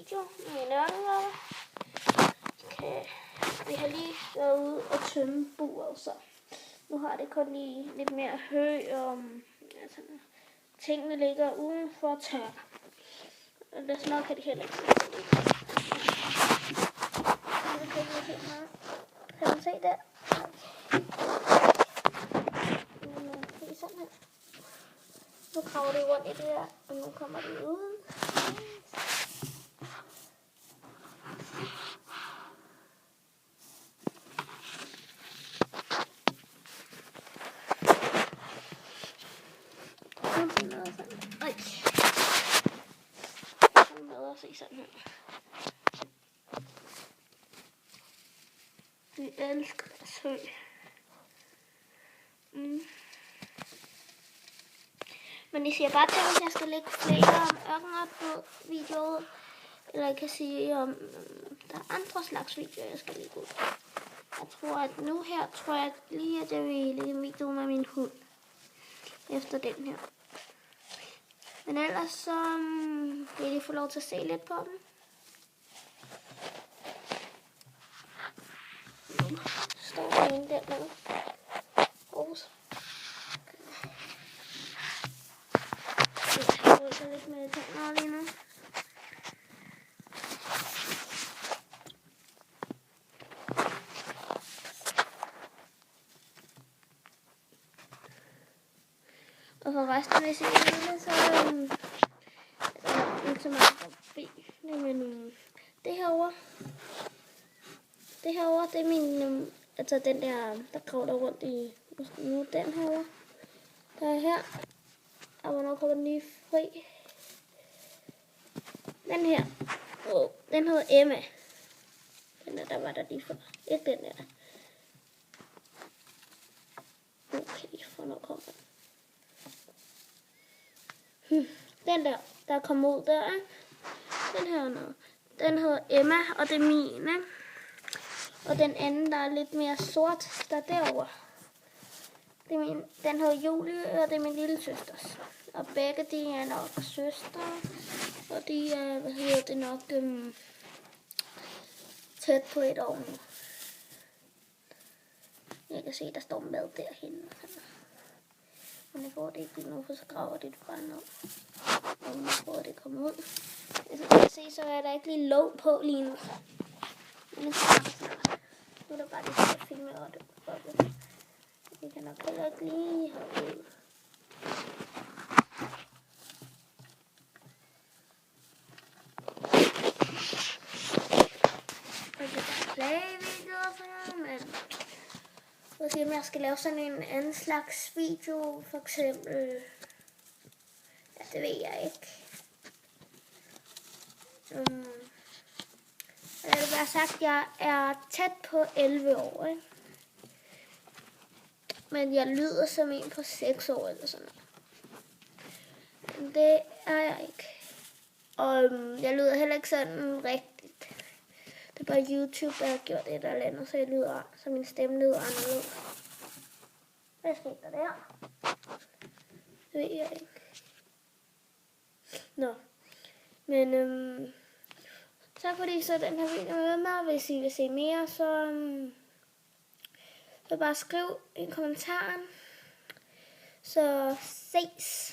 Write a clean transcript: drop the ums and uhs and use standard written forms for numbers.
video med en ørkenloppe. Okay. Vi har lige været ude og tømme buret, så nu har det kun lige lidt mere hø, og altså, tingene ligger udenfor tør. Og det nok kan de heller ikke se. Kan man se det? Okay. Sådan her. Nu kravler de rundt i det her, og nu kommer de ud. Se sådan her. Vi elsker sø. Men I siger bare til, hvis jeg skal lægge flere om ørkener på videoet. Eller jeg kan sige, om der er andre slags videoer, jeg skal lægge ud. Jeg tror, at nu her, lige, at jeg vil lægge en video med min hund. Efter den her. Men ellers så vil I få lov til at se lidt på dem. Nu står der en dernede. Rose. Jeg rykker lidt med tænder lige nu. Og for resten, hvis I vil, så ikke så meget forbi. Men det herovre, det er min, altså den der kravler rundt i, nu den herovre, der er her. Og hvornår kommer den lige fri? Den her, den hedder Emma. Den der var der lige før. Ikke den der. Okay, hvornår kommer den? Den der kommer ud der, ikke? Den her, den hedder Emma, og det er min, ikke? Og den anden, der er lidt mere sort, der er derovre. Det er min, den hedder Julie, og det er min lille søsters. Og begge de er nok søstre, og de er, det nok tæt på et år nu. Jeg kan se, der står mad derhenne. Men jeg får det ikke lige nu, for så graver det bare ned. Og nu får det komme ud. Hvis I kan se, så er der ikke lige låg på lige nu. Men det er snart. Nu er der bare lige til at filme over det. Vi kan nok heller ikke lige holde ud. Og det er play-videoer for jer, men om jeg skal lave sådan en anden slags video, for eksempel, ja, det ved jeg ikke. Jeg vil bare sagt, at jeg er tæt på 11 år, ikke? Men jeg lyder som en på 6 år eller sådan noget. Men det er jeg ikke. Og jeg lyder heller ikke sådan rigtigt. Det er bare YouTube, der har gjort et eller andet, så min stemme lyder anderledes. Hvad skete der der? Det ved jeg ikke. Nå. Men tak fordi I så den her video med mig. Hvis I vil se mere, så bare skriv i kommentaren. Så ses.